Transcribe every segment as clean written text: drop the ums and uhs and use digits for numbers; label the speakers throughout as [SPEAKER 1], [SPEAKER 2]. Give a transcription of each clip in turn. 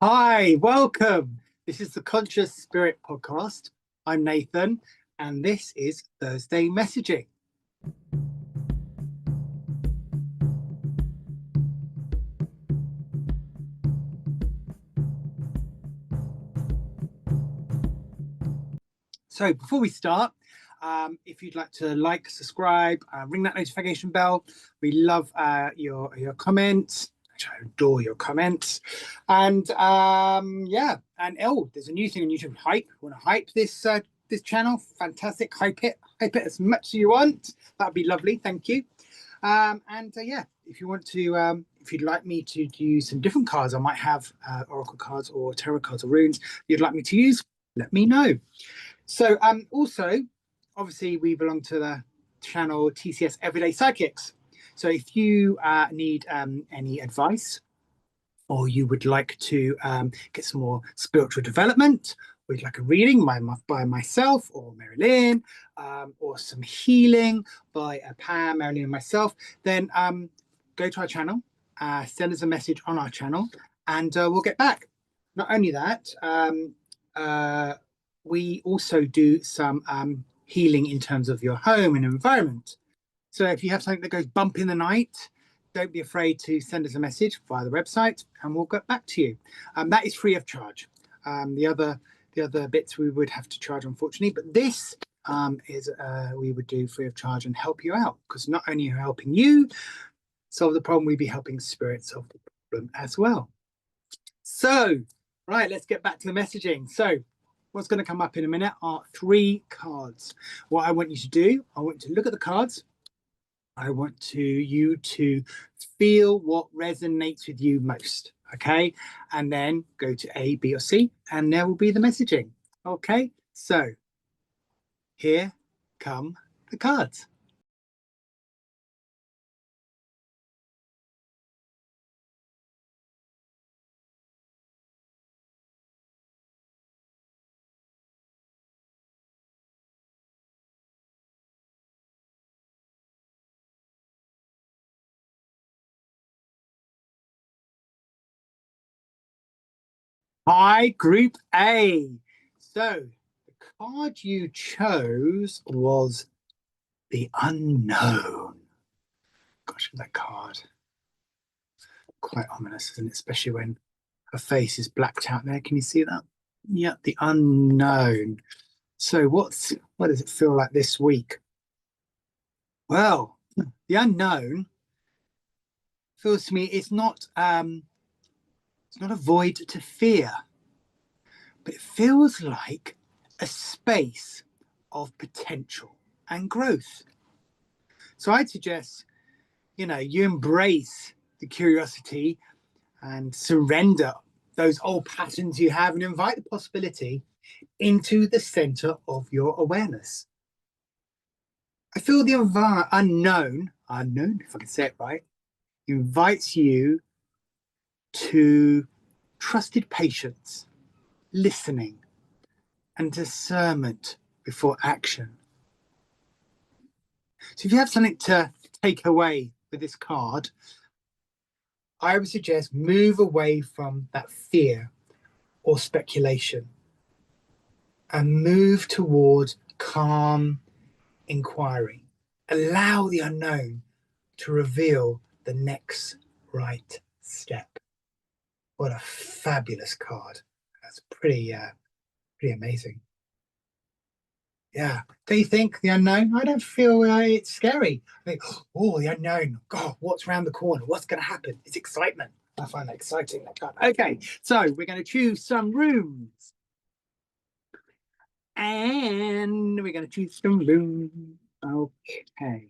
[SPEAKER 1] Hi, welcome. This is the Conscious Spirit Podcast. I'm Nathan, and this is Thursday Messaging. So, before we start, if you'd like to subscribe, ring that notification bell. We love your comments. I adore your comments. And there's a new thing on YouTube. Hype. Want to hype this channel? Fantastic. Hype it as much as you want. That'd be lovely. Thank you. If you want to, if you'd like me to use some different cards, I might have oracle cards or tarot cards or runes you'd like me to use. Let me know. So also, obviously, we belong to the channel TCS Everyday Psychics. So if you need any advice, or you would like to get some more spiritual development, or you'd like a reading by myself or Marilyn, or some healing by Pam, Marilyn, and myself, then go to our channel, send us a message on our channel, and we'll get back. Not only that, we also do some healing in terms of your home and environment. So if you have something that goes bump in the night, don't be afraid to send us a message via the website and we'll get back to you. That is free of charge. The other bits we would have to charge, unfortunately, but this is we would do free of charge and help you out, because not only are we helping you solve the problem, we'd be helping spirit solve the problem as well. So, right, let's get back to the messaging. So what's going to come up in a minute are 3 cards. What I want you to do, I want you to look at the cards. I want you to feel what resonates with you most, okay? And then go to A, B, or C, and there will be the messaging, okay? So here come the cards. Hi, Group A. So the card you chose was the unknown. Gosh, that card. Quite ominous, isn't it? Especially when her face is blacked out there. Can you see that? Yeah, the unknown. So what does it feel like this week? Well, the unknown feels to me it's not a void to fear, but it feels like a space of potential and growth. So I'd suggest, you embrace the curiosity and surrender those old patterns you have and invite the possibility into the center of your awareness. I feel the unknown, if I can say it right, invites you to trusted patience, listening, and discernment before action. So if you have something to take away with this card, I would suggest move away from that fear or speculation and move toward calm inquiry. Allow the unknown to reveal the next right step. What a fabulous card. That's pretty amazing. Yeah. Do you think the unknown? I don't feel it's scary. I think, oh, the unknown. God, what's around the corner? What's going to happen? It's excitement. I find that exciting. Okay, so we're going to choose some rooms. And we're going to choose some rooms. Okay.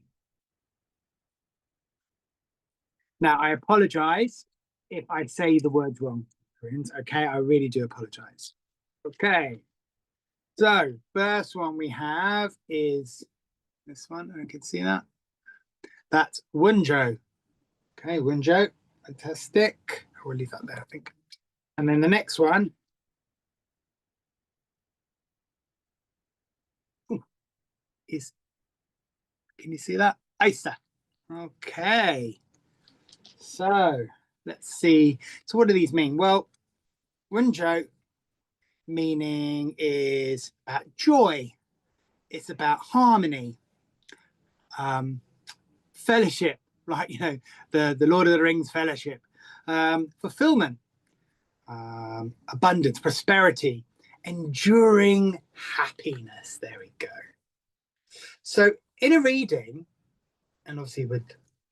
[SPEAKER 1] Now, I apologize if I say the words wrong. Okay, I really do apologize. Okay. So, first one we have is this one. I can see that. That's Wunjo. Okay, Wunjo. Fantastic. We'll leave that there, I think. And then the next one is, can you see that? Acer. Okay. So, let's see. So, what do these mean? Well, Wunjo meaning is about joy. It's about harmony, fellowship, like, you know, the Lord of the Rings fellowship, fulfillment, abundance, prosperity, enduring happiness. There we go. So in a reading, and obviously we've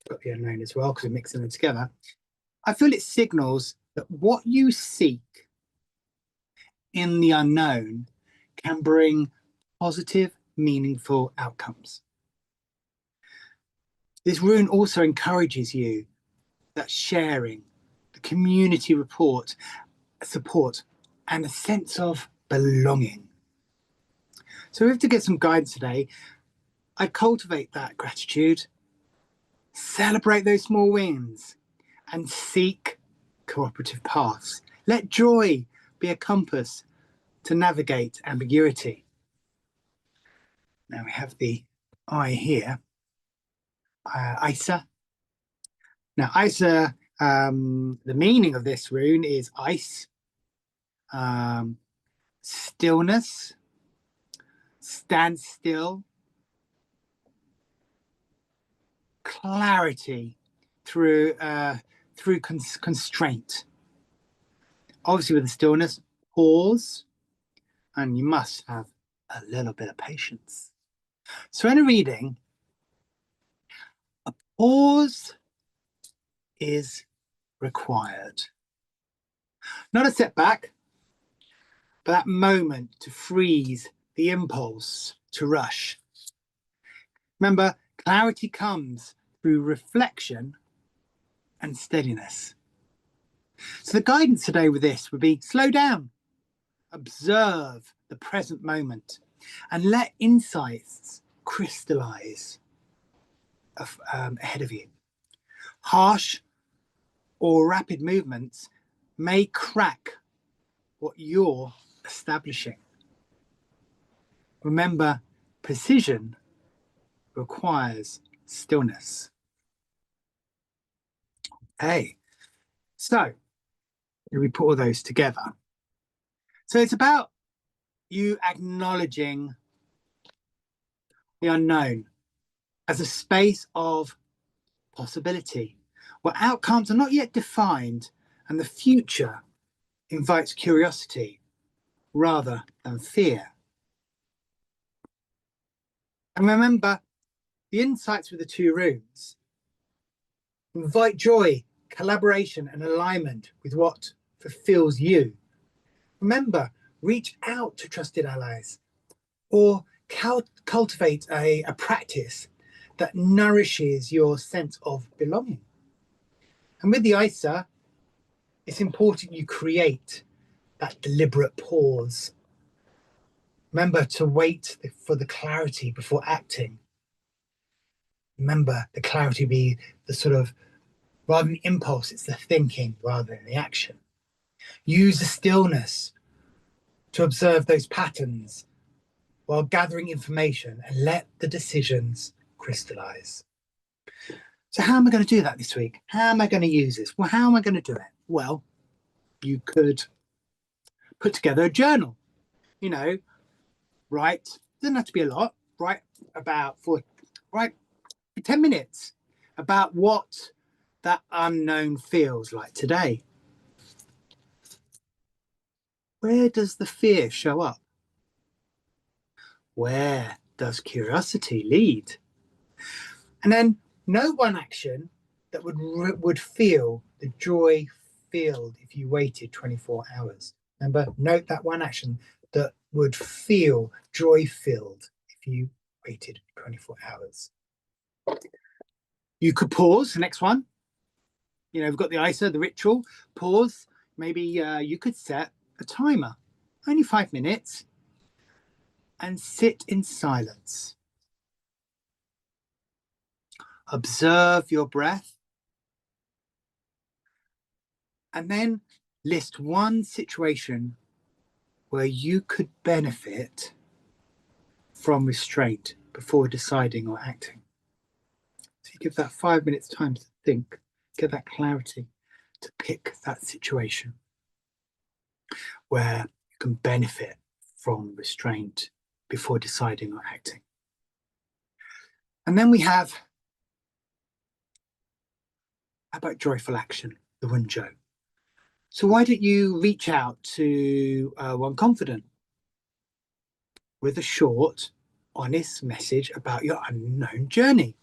[SPEAKER 1] got the unknown as well because we're mixing them together, I feel it signals that what you seek in the unknown can bring positive, meaningful outcomes. This rune also encourages you that sharing, the community support, and a sense of belonging. So we have to get some guidance today. I cultivate that gratitude, celebrate those small wins, and seek cooperative paths. Let joy be a compass to navigate ambiguity. Now we have the eye here, Isa. Now, Isa, the meaning of this rune is ice, stillness, stand still, clarity through constraint. Obviously, with the stillness, pause, and you must have a little bit of patience. So, in a reading, a pause is required. Not a setback, but that moment to freeze the impulse to rush. Remember, clarity comes through reflection and steadiness. So the guidance today with this would be slow down, observe the present moment, and let insights crystallize ahead of you. Harsh or rapid movements may crack what you're establishing. Remember, precision requires stillness. Okay, so we put all those together. So it's about you acknowledging the unknown as a space of possibility, where outcomes are not yet defined and the future invites curiosity rather than fear. And remember, the insights with the two runes invite joy, collaboration, and alignment with what fulfills you. Remember, reach out to trusted allies or cultivate a practice that nourishes your sense of belonging. And with the ISA, it's important you create that deliberate pause. Remember to wait for the clarity before acting. Remember the clarity be the sort of, rather than impulse, it's the thinking rather than the action. Use the stillness to observe those patterns while gathering information and let the decisions crystallize. So how am I going to do that this week? How am I going to use this? Well, how am I going to do it? Well, you could put together a journal, you know, write, doesn't have to be a lot, write for 10 minutes about what that unknown feels like today. Where does the fear show up? Where does curiosity lead? And then note one action that would feel the joy filled if you waited 24 hours. Remember, note that one action that would feel joy filled if you waited 24 hours. You could pause, the next one. You know, we've got the ISA, the ritual, pause. Maybe you could set a timer, only 5 minutes, and sit in silence. Observe your breath. And then list one situation where you could benefit from restraint before deciding or acting. So you give that 5 minutes time to think, get that clarity to pick that situation. where you can benefit from restraint before deciding or acting. And then we have, how about joyful action, the Wunjo? So why don't you reach out to one confident with a short, honest message about your unknown journey?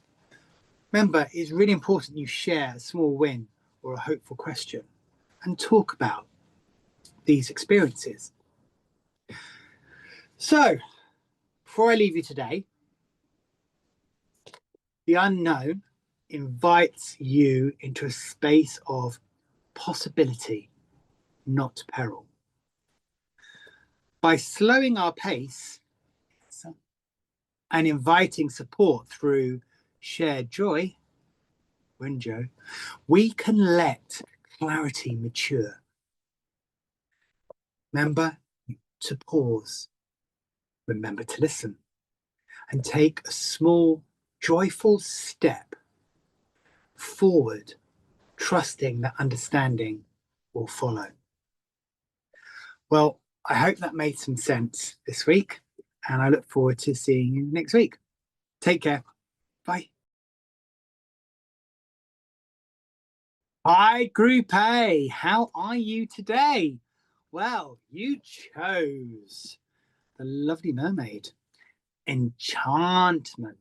[SPEAKER 1] Remember, it's really important you share a small win or a hopeful question and talk about these experiences. So, before I leave you today, the unknown invites you into a space of possibility, not peril. By slowing our pace and inviting support through shared joy, Wunjo, we can let clarity mature. Remember to pause, remember to listen, and take a small, joyful step forward, trusting that understanding will follow. Well, I hope that made some sense this week, and I look forward to seeing you next week. Take care. Bye. Hi, Group A. How are you today? Well, you chose the lovely mermaid, Enchantment.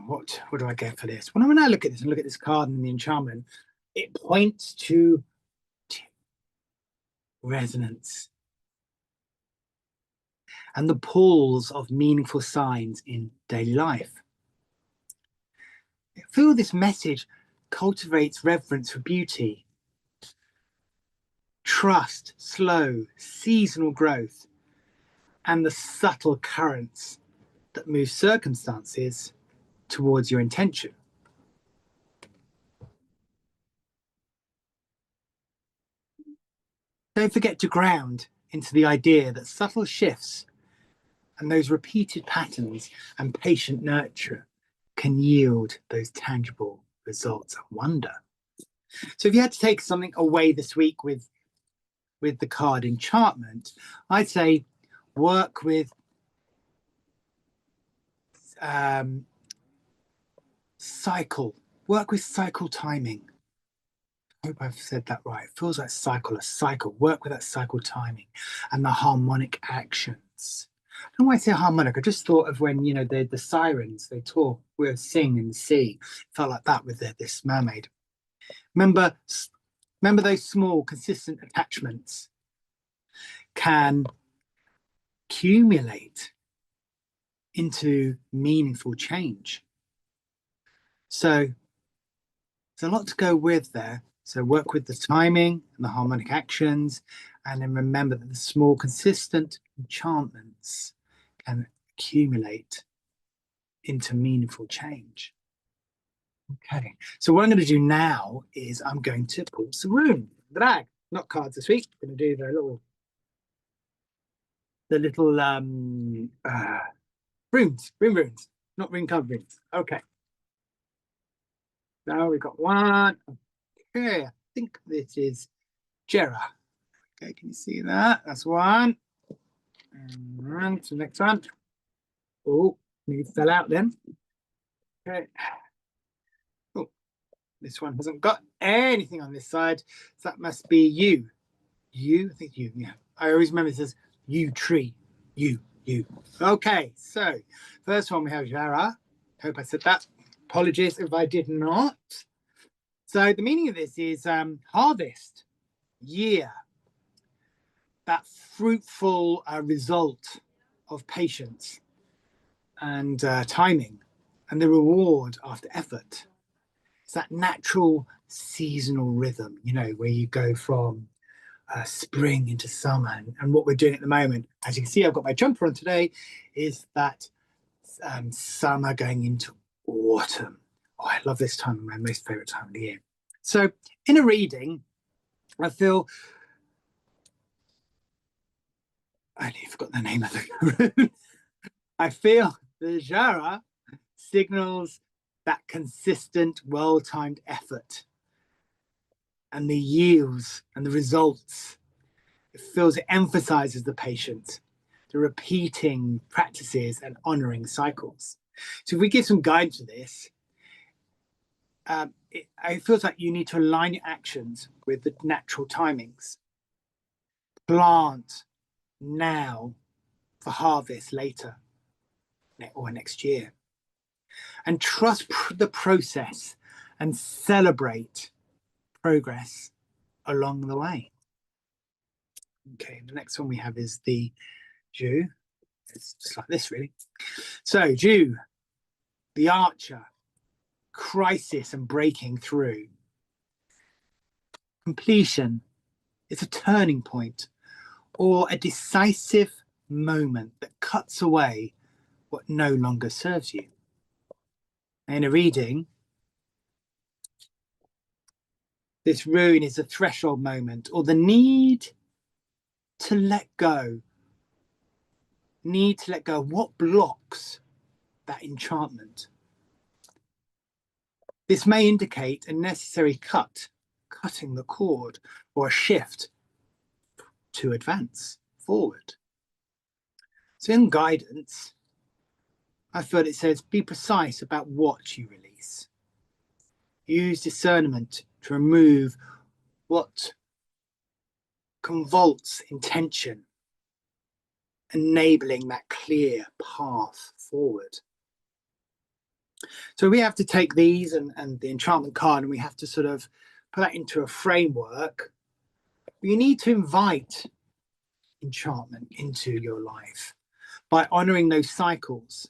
[SPEAKER 1] What do I get for this? When I look at this and look at this card and the enchantment, it points to resonance and the pulls of meaningful signs in daily life. I feel this message cultivates reverence for beauty, trust, slow, seasonal growth, and the subtle currents that move circumstances towards your intention. Don't forget to ground into the idea that subtle shifts and those repeated patterns and patient nurture can yield those tangible results of wonder. So if you had to take something away this week with the card Enchantment, I'd say work with cycle timing. I hope I've said that right. It feels like a cycle. Work with that cycle timing and the harmonic actions. I don't know why I say harmonic. I just thought of when, you know, the sirens, they talk, we'll sing in the sea. It felt like that with this mermaid. Remember those small, consistent attachments can accumulate into meaningful change. So there's a lot to go with there. So work with the timing and the harmonic actions, and then remember that the small, consistent enchantments can accumulate into meaningful change. Okay, so what I'm going to do now is I'm going to pull some runes. Drag, not cards this week. I'm going to do the little runes, not rune card runes. Okay. Now we've got one. Okay, I think this is Jera. Okay, can you see that? That's one. And to the next one. Oh, maybe fell out then. Okay. Oh, this one hasn't got anything on this side. So that must be you. You, I think you, yeah. I always remember it says you tree. You. Okay, so first one we have Jara. Hope I said that. Apologies if I did not. So the meaning of this is harvest, year, that fruitful result of patience and timing, and the reward after effort. It's that natural seasonal rhythm, you know, where you go from spring into summer. And what we're doing at the moment, as you can see, I've got my jumper on today, is that summer going into autumn. Oh, I love this time, my most favorite time of the year. So in a reading, I feel I only forgot the name of the room. I feel the Jara signals that consistent, well-timed effort and the yields and the results It feels it emphasizes the patience, the repeating practices and honoring cycles. So if we give some guidance to this, it feels like you need to align your actions with the natural timings. Plant now for harvest later or next year. And trust the process and celebrate progress along the way. Okay, the next one we have is the Zhu. It's just like this, really. So, Zhu, the archer, crisis and breaking through. Completion is a turning point or a decisive moment that cuts away what no longer serves you. In a reading, this rune is a threshold moment or the need to let go. Need to let go. What blocks that enchantment? This may indicate a necessary cutting the cord, or a shift to advance forward. So in guidance, I feel it says be precise about what you release. Use discernment to remove what convolts intention, enabling that clear path forward. So we have to take these and the enchantment card, and we have to sort of put that into a framework. You need to invite enchantment into your life by honoring those cycles,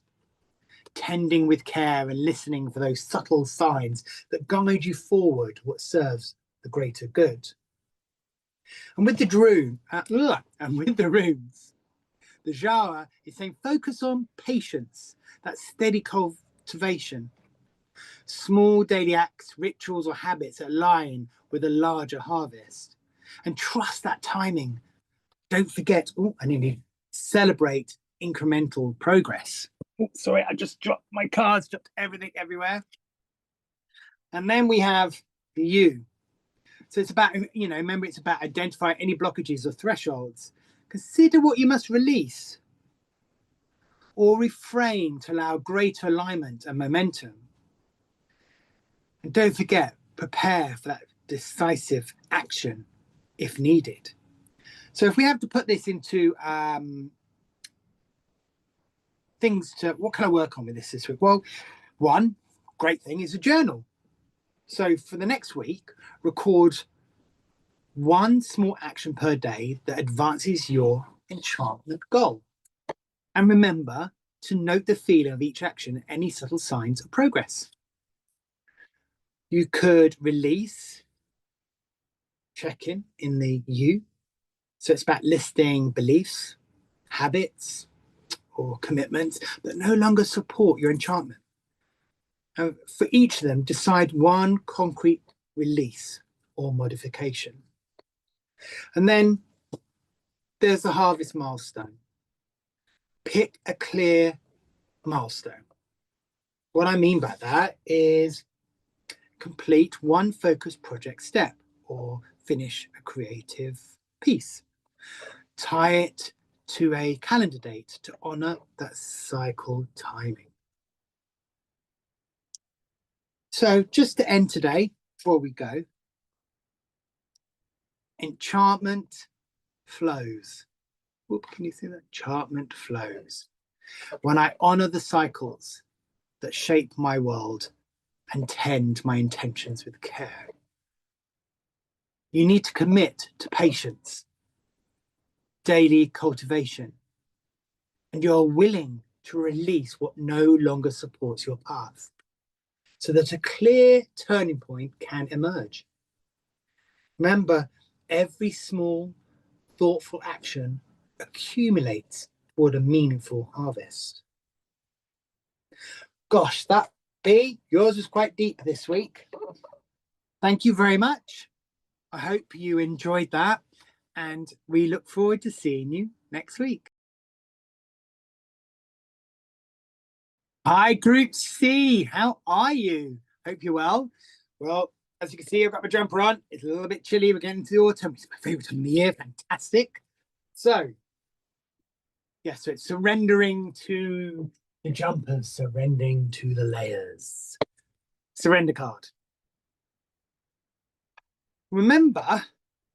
[SPEAKER 1] tending with care and listening for those subtle signs that guide you forward what serves the greater good. And with the runes, the Jara is saying focus on patience, that steady cultivation, small daily acts, rituals or habits that align with a larger harvest, and trust that timing. Don't forget, I need to celebrate incremental progress. Sorry, I just dropped my cards, dropped everything everywhere. And then we have the U. So it's about, remember, it's about identifying any blockages or thresholds. Consider what you must release or refrain to allow greater alignment and momentum. And don't forget, prepare for that decisive action if needed. So if we have to put this into things to, what can I work on with this week? Well, one great thing is a journal. So for the next week, record one small action per day that advances your enchantment goal. And remember to note the feeling of each action and any subtle signs of progress. You could release, check-in the U. So it's about listing beliefs, habits, or commitments that no longer support your enchantment. And for each of them, decide one concrete release or modification. And then there's the harvest milestone. Pick a clear milestone. What I mean by that is complete one focused project step or finish a creative piece. Tie it to a calendar date to honor that cycle timing. So just to end today, before we go, enchantment flows. Whoop, can you see that? Enchantment flows. When I honor the cycles that shape my world and tend my intentions with care. You need to commit to patience, daily cultivation, and you're willing to release what no longer supports your path so that a clear turning point can emerge. Remember, every small, thoughtful action accumulates toward a meaningful harvest. Gosh, yours was quite deep this week. Thank you very much. I hope you enjoyed that, and we look forward to seeing you next week. Hi, Group C. How are you? Hope you're well. Well, As you can see, I've got my jumper on. It's a little bit chilly. We're getting into the autumn. It's my favorite time of the year. Fantastic. So, yeah, so it's surrendering to the jumpers, surrendering to the layers. Surrender card. Remember,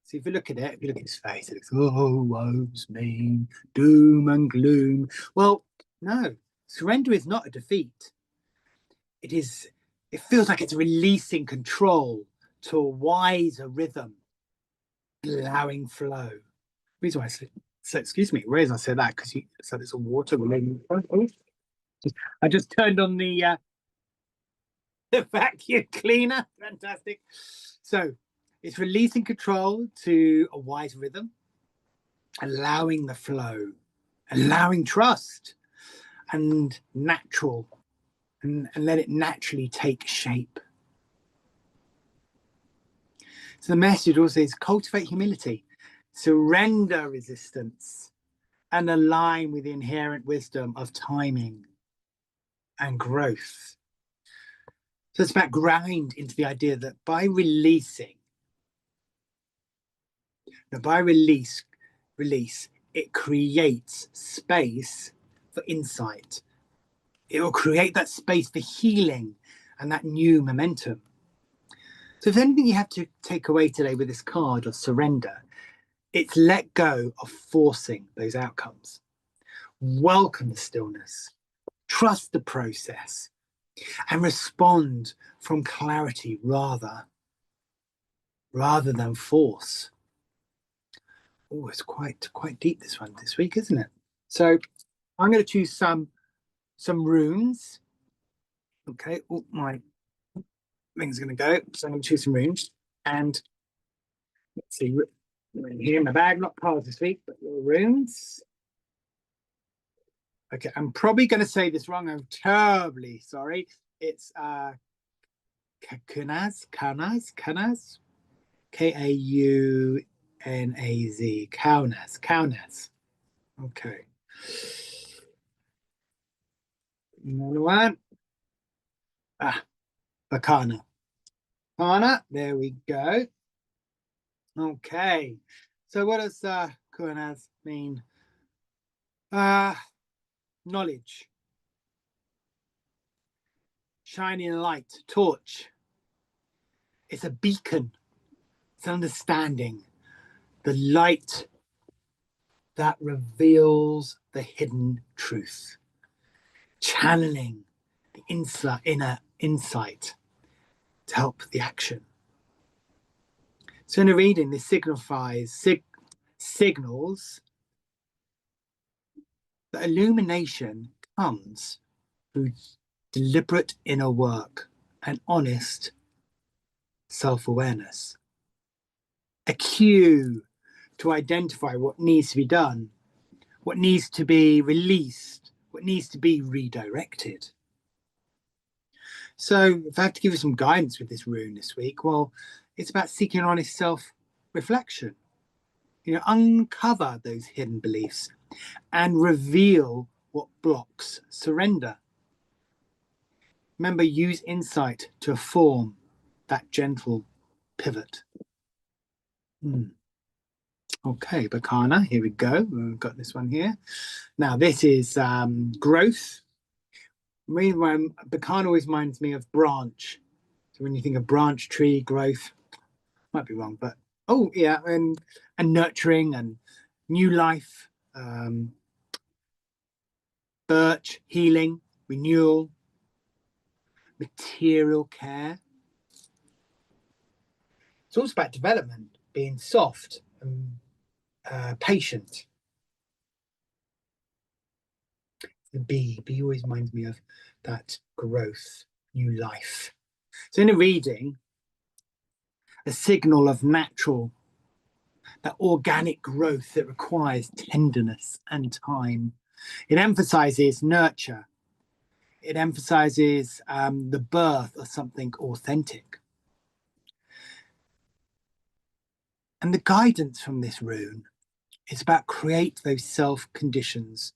[SPEAKER 1] so if you look at it, if you look at his face, it looks, oh, woe's me, doom and gloom. Well, no, surrender is not a defeat. It feels like it's releasing control to a wiser rhythm, allowing flow. The reason why I said, so excuse me, where is I said that? Because you said it's a water related. I just turned on the vacuum cleaner. Fantastic. So it's releasing control to a wise rhythm, allowing the flow, allowing trust and natural, and let it naturally take shape. So the message also is cultivate humility, surrender resistance, and align with the inherent wisdom of timing and growth. So it's about ground into the idea that by releasing, release, it creates space for insight. It will create that space for healing and that new momentum. So if there's anything you have to take away today with this card of surrender, it's let go of forcing those outcomes. Welcome the stillness, trust the process, and respond from clarity rather than force. Oh, it's quite deep this one this week, isn't it? So I'm going to choose some runes. Okay, oh, my thing's going to go. So I'm going to choose some runes. And let's see, here in my bag, not cards this week, but little runes. Okay, I'm probably going to say this wrong. I'm terribly sorry. It's Kaunaz, Kaunaz, Kaunaz. Okay. Another one. Bakana. Bakana, there we go. Okay. So what does Kaunaz mean? Knowledge. Shining light, torch. It's a beacon. It's understanding. The light that reveals the hidden truth. Channeling the inner insight to help the action. So in a reading, this signals that illumination comes through deliberate inner work and honest self-awareness. A cue to identify what needs to be done, what needs to be released, what needs to be redirected. So if I have to give you some guidance with this rune this week, well, it's about seeking honest self-reflection. Uncover those hidden beliefs and reveal what blocks surrender. Remember, use insight to form that gentle pivot. Okay, Bakana, here we go. We've got this one here. Now, this is growth. Bakana always reminds me of branch. So when you think of branch, tree, growth, might be wrong, but oh yeah, and nurturing and new life, birch, healing, renewal, material care. It's also about development, being soft and patient. The bee always reminds me of that growth, new life. So in a reading, a signal of natural, that organic growth that requires tenderness and time. It emphasizes nurture. It emphasizes the birth of something authentic. And the guidance from this rune is about create those self conditions.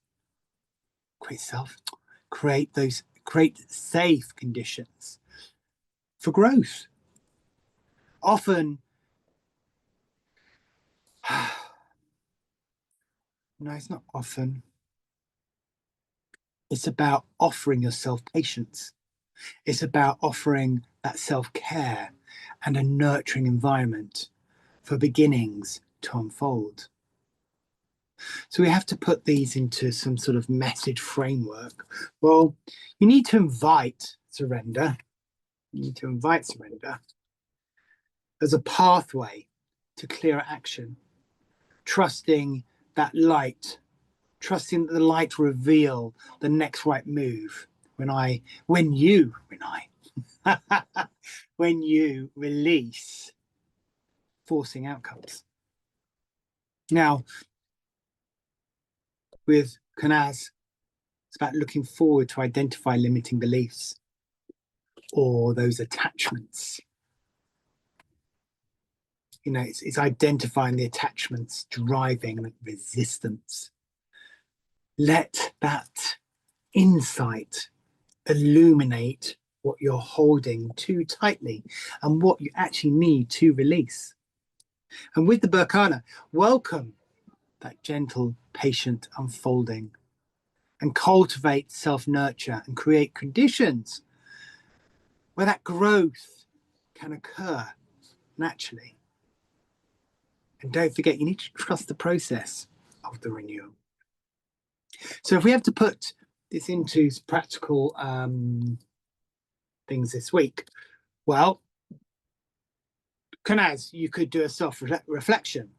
[SPEAKER 1] Create safe conditions for growth. Often, no, it's not often. It's about offering yourself patience. It's about offering that self-care and a nurturing environment for beginnings to unfold. So we have to put these into some sort of message framework. Well, you need to invite surrender. You need to invite surrender as a pathway to clearer action, trusting that light, trusting that the light will reveal the next right move when you release forcing outcomes. Now, with Kanaz, it's about looking forward to identify limiting beliefs or those attachments. You know, it's identifying the attachments driving resistance. Let that insight illuminate what you're holding too tightly and what you actually need to release. And with the Berkana, welcome that gentle, patient unfolding and cultivate self-nurture and create conditions where that growth can occur naturally. And don't forget, you need to trust the process of the renewal. So if we have to put this into practical things this week, well, Kanaz, you could do a self-reflection.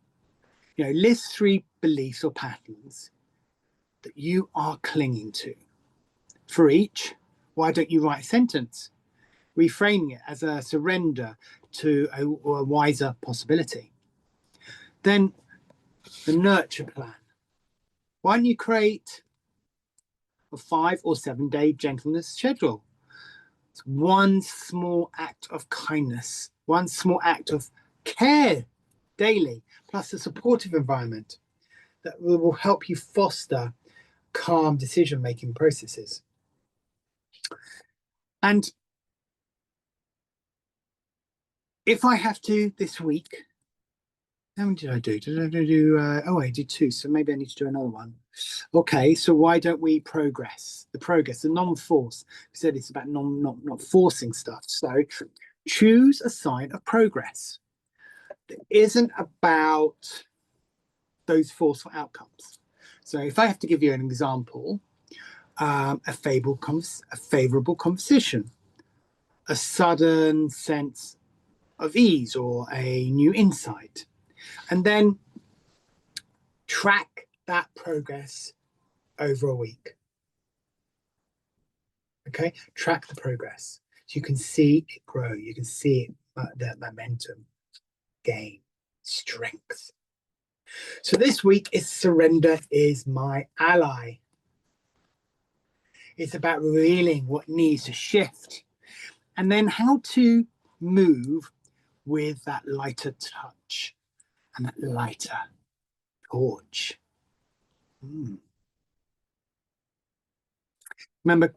[SPEAKER 1] You know, list 3 beliefs or patterns that you are clinging to. For each, why don't you write a sentence, reframing it as a surrender to a wiser possibility? Then the nurture plan. Why don't you create a 5 or 7 day gentleness schedule? It's one small act of kindness, one small act of care daily, plus a supportive environment that will help you foster calm decision-making processes. And if I have to this week, how many did I do? I did 2, so maybe I need to do another one. Okay, so why don't we progress? The non-force. We said it's about not forcing stuff. So choose a sign of progress that isn't about those forceful outcomes. So if I have to give you an example, a favorable conversation, a sudden sense of ease or a new insight, and then track that progress over a week. Okay, track the progress so you can see it grow. You can see that momentum gain strength. So this week is surrender is my ally. It's about revealing what needs to shift and then how to move with that lighter touch and that lighter torch. Remember,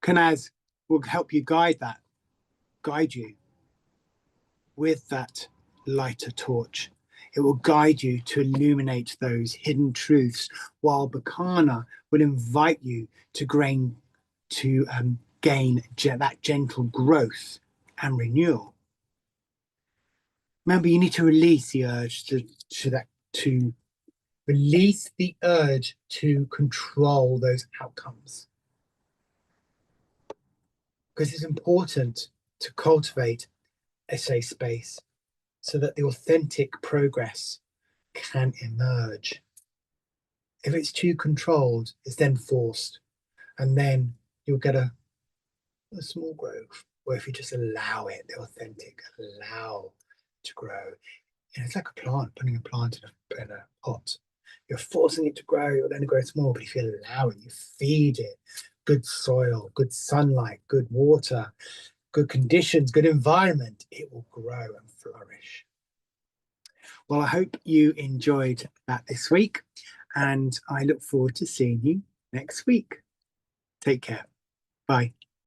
[SPEAKER 1] Kanaz will help you guide you with that lighter torch. It will guide you to illuminate those hidden truths, while Berkana will invite you to gain that gentle growth and renewal. Remember, you need to release the urge to release the urge to control those outcomes. Because it's important to cultivate a safe space so that the authentic progress can emerge. If it's too controlled, it's then forced, and then you'll get a small growth. Or if you just allow it, the authentic, allow to grow. And it's like a plant, putting a plant in a pot. You're forcing it to grow, it'll then grow small, but if you allow it, you feed it good soil, good sunlight, good water, good conditions, good environment, it will grow and flourish. Well, I hope you enjoyed that this week, and I look forward to seeing you next week. Take care. Bye.